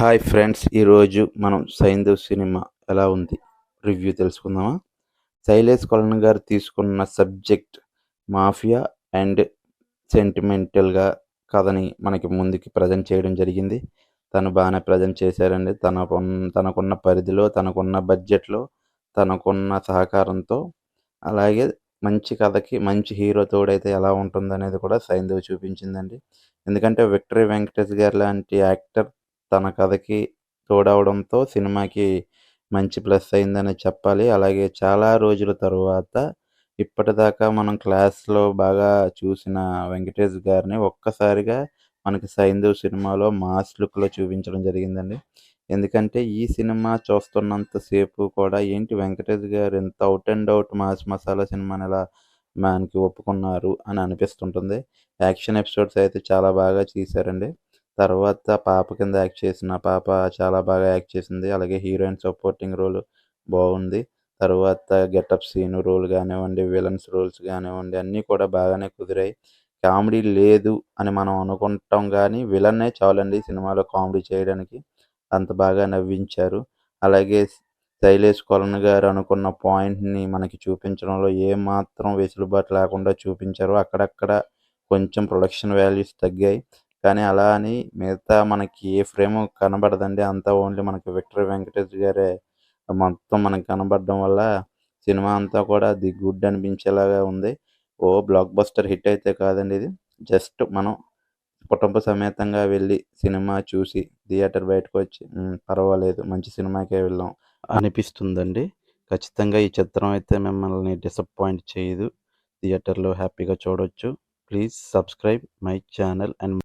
Hi friends, ఈరోజు మనం Saindhav cinema ఎలా ఉంది రివ్యూ తెలుసుకుందామా. శైలేష్ కొలన్ గారు తీసుకున్న సబ్జెక్ట్ మాఫియా అండ్ సెంటిమెంటల్గా కథని మనకి ముందుకి ప్రజెంట్ చేయడం జరిగింది. తను బాగానే ప్రజెంట్ చేశారండి. తనకున్న పరిధిలో, తనకున్న బడ్జెట్లో, తనకున్న సహకారంతో. అలాగే మంచి కథకి మంచి హీరో తోడైతే ఎలా ఉంటుందనేది కూడా సైంధవ్ చూపించిందండి. ఎందుకంటే విక్టరీ వెంకటేష్ గారు లాంటి యాక్టర్ తన కథకి తోడవడంతో సినిమాకి మంచి ప్లస్ అయిందని చెప్పాలి. అలాగే చాలా రోజుల తరువాత ఇప్పటిదాకా మనం క్లాస్‌లో బాగా చూసిన వెంకటేష్ గారిని ఒక్కసారిగా మనకి 'సైంధవ్' సినిమాలో మాస్ లుక్‌లో చూపించడం జరిగిందండి. ఎందుకంటే ఈ సినిమా చూస్తున్నంత సేపు కూడా ఏంటి వెంకటేష్ గారు ఇంత out and out mass masala సినిమాని ఎలా మనకి ఒప్పుకున్నారు అని అనిపిస్తుంటుంది. యాక్షన్ ఎపిసోడ్స్ అయితే చాలా బాగా తీశారండి. తర్వాత పాప కింద యాక్ట్ చేసిన పాప చాలా బాగా యాక్ట్ చేసింది. అలాగే హీరోయిన్ సపోర్టింగ్ రోల్ బాగుంది. తరువాత గెటప్ సీన్ రోల్ గానివ్వండి, విలన్స్ రోల్స్ గానివ్వండి అన్నీ కూడా బాగానే కుదిరాయి. కామెడీ లేదు అని మనం అనుకుంటాం గానీ, విలనే చాలండి సినిమాలో కామెడీ చేయడానికి. అంత బాగా నవ్వించారు. అలాగే శైలేష్ కొలన్ గారు అనుకున్న పాయింట్‌ని మనకి చూపించడంలో ఏమాత్రం వెసులుబాటు లేకుండా చూపించారు. అక్కడక్కడ కొంచెం ప్రొడక్షన్ వాల్యూస్ తగ్గాయి. కానీ అలా అని మిగతా మనకి ఏ ఫ్రేము కనబడదండి. అంతా ఓన్లీ మనకి విక్టరీ వెంకటేష్ గారే మొత్తం మనకు కనబడడం వల్ల సినిమా అంతా కూడా ది గుడ్ అనిపించేలాగా ఉంది. బ్లాక్ బస్టర్ హిట్ అయితే కాదండి ఇది. జస్ట్ మనం కుటుంబ సమేతంగా వెళ్ళి సినిమా చూసి థియేటర్ బయటకొచ్చి పర్వాలేదు మంచి సినిమాకే వెళ్ళాం అనిపిస్తుందండి. ఖచ్చితంగా ఈ చిత్రం అయితే మిమ్మల్ని డిసప్పాయింట్ చేయదు. థియేటర్‌లో హ్యాపీగా చూడొచ్చు. Please subscribe my channel and